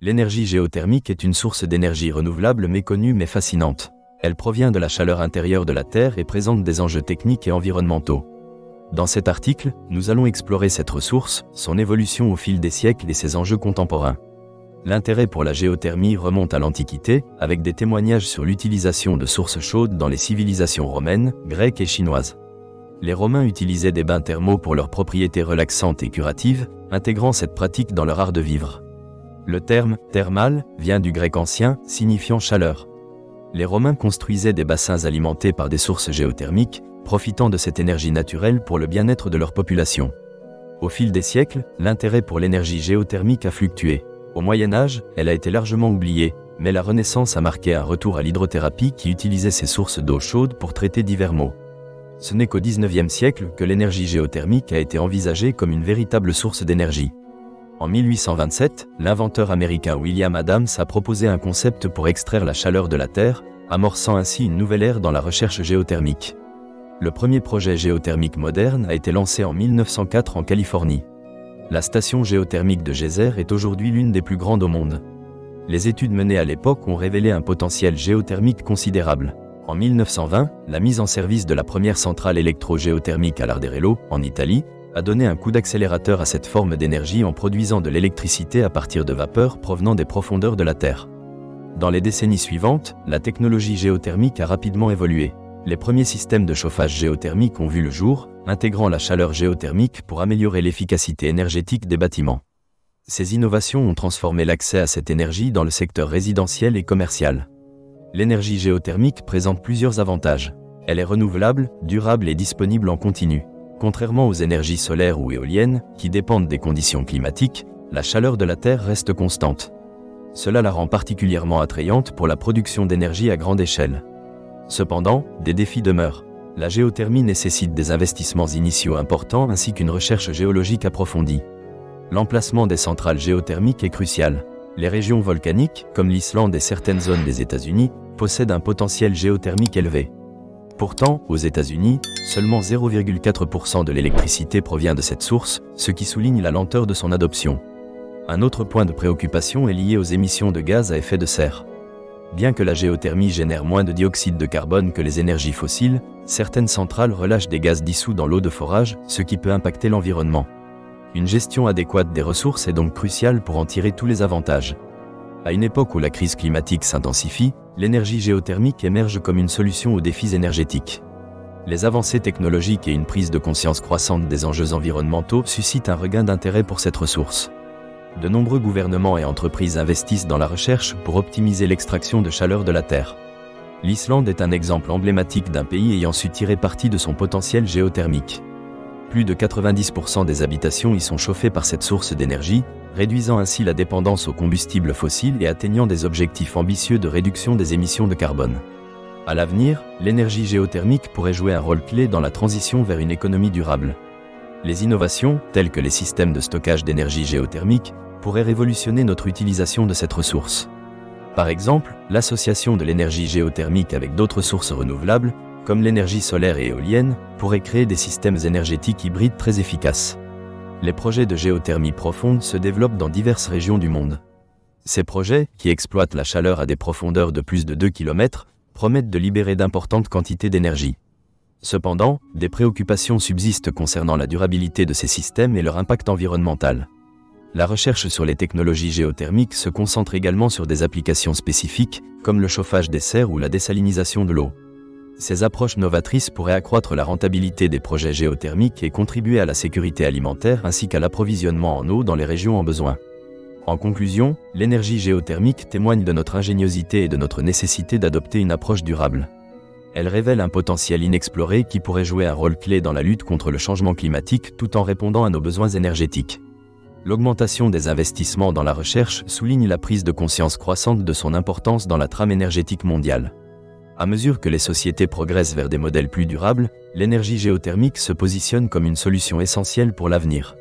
L'énergie géothermique est une source d'énergie renouvelable méconnue mais fascinante. Elle provient de la chaleur intérieure de la Terre et présente des enjeux techniques et environnementaux. Dans cet article, nous allons explorer cette ressource, son évolution au fil des siècles et ses enjeux contemporains. L'intérêt pour la géothermie remonte à l'Antiquité, avec des témoignages sur l'utilisation de sources chaudes dans les civilisations romaines, grecques et chinoises. Les Romains utilisaient des bains thermaux pour leurs propriétés relaxantes et curatives, intégrant cette pratique dans leur art de vivre. Le terme « thermal » vient du grec ancien, signifiant chaleur. Les Romains construisaient des bassins alimentés par des sources géothermiques, profitant de cette énergie naturelle pour le bien-être de leur population. Au fil des siècles, l'intérêt pour l'énergie géothermique a fluctué. Au Moyen-Âge, elle a été largement oubliée, mais la Renaissance a marqué un retour à l'hydrothérapie qui utilisait ces sources d'eau chaude pour traiter divers maux. Ce n'est qu'au XIXe siècle que l'énergie géothermique a été envisagée comme une véritable source d'énergie. En 1827, l'inventeur américain William Adams a proposé un concept pour extraire la chaleur de la Terre, amorçant ainsi une nouvelle ère dans la recherche géothermique. Le premier projet géothermique moderne a été lancé en 1904 en Californie. La station géothermique de Geyser est aujourd'hui l'une des plus grandes au monde. Les études menées à l'époque ont révélé un potentiel géothermique considérable. En 1920, la mise en service de la première centrale électro-géothermique à Larderello, en Italie, a donné un coup d'accélérateur à cette forme d'énergie en produisant de l'électricité à partir de vapeur provenant des profondeurs de la Terre. Dans les décennies suivantes, la technologie géothermique a rapidement évolué. Les premiers systèmes de chauffage géothermique ont vu le jour, intégrant la chaleur géothermique pour améliorer l'efficacité énergétique des bâtiments. Ces innovations ont transformé l'accès à cette énergie dans le secteur résidentiel et commercial. L'énergie géothermique présente plusieurs avantages. Elle est renouvelable, durable et disponible en continu. Contrairement aux énergies solaires ou éoliennes, qui dépendent des conditions climatiques, la chaleur de la Terre reste constante. Cela la rend particulièrement attrayante pour la production d'énergie à grande échelle. Cependant, des défis demeurent. La géothermie nécessite des investissements initiaux importants ainsi qu'une recherche géologique approfondie. L'emplacement des centrales géothermiques est crucial. Les régions volcaniques, comme l'Islande et certaines zones des États-Unis, possèdent un potentiel géothermique élevé. Pourtant, aux États-Unis, seulement 0,4% de l'électricité provient de cette source, ce qui souligne la lenteur de son adoption. Un autre point de préoccupation est lié aux émissions de gaz à effet de serre. Bien que la géothermie génère moins de dioxyde de carbone que les énergies fossiles, certaines centrales relâchent des gaz dissous dans l'eau de forage, ce qui peut impacter l'environnement. Une gestion adéquate des ressources est donc cruciale pour en tirer tous les avantages. À une époque où la crise climatique s'intensifie, l'énergie géothermique émerge comme une solution aux défis énergétiques. Les avancées technologiques et une prise de conscience croissante des enjeux environnementaux suscitent un regain d'intérêt pour cette ressource. De nombreux gouvernements et entreprises investissent dans la recherche pour optimiser l'extraction de chaleur de la Terre. L'Islande est un exemple emblématique d'un pays ayant su tirer parti de son potentiel géothermique. Plus de 90% des habitations y sont chauffées par cette source d'énergie, réduisant ainsi la dépendance aux combustibles fossiles et atteignant des objectifs ambitieux de réduction des émissions de carbone. À l'avenir, l'énergie géothermique pourrait jouer un rôle clé dans la transition vers une économie durable. Les innovations, telles que les systèmes de stockage d'énergie géothermique, pourraient révolutionner notre utilisation de cette ressource. Par exemple, l'association de l'énergie géothermique avec d'autres sources renouvelables, comme l'énergie solaire et éolienne, pourrait créer des systèmes énergétiques hybrides très efficaces. Les projets de géothermie profonde se développent dans diverses régions du monde. Ces projets, qui exploitent la chaleur à des profondeurs de plus de 2 km, promettent de libérer d'importantes quantités d'énergie. Cependant, des préoccupations subsistent concernant la durabilité de ces systèmes et leur impact environnemental. La recherche sur les technologies géothermiques se concentre également sur des applications spécifiques, comme le chauffage des serres ou la désalinisation de l'eau. Ces approches novatrices pourraient accroître la rentabilité des projets géothermiques et contribuer à la sécurité alimentaire ainsi qu'à l'approvisionnement en eau dans les régions en besoin. En conclusion, l'énergie géothermique témoigne de notre ingéniosité et de notre nécessité d'adopter une approche durable. Elle révèle un potentiel inexploré qui pourrait jouer un rôle clé dans la lutte contre le changement climatique tout en répondant à nos besoins énergétiques. L'augmentation des investissements dans la recherche souligne la prise de conscience croissante de son importance dans la trame énergétique mondiale. À mesure que les sociétés progressent vers des modèles plus durables, l'énergie géothermique se positionne comme une solution essentielle pour l'avenir.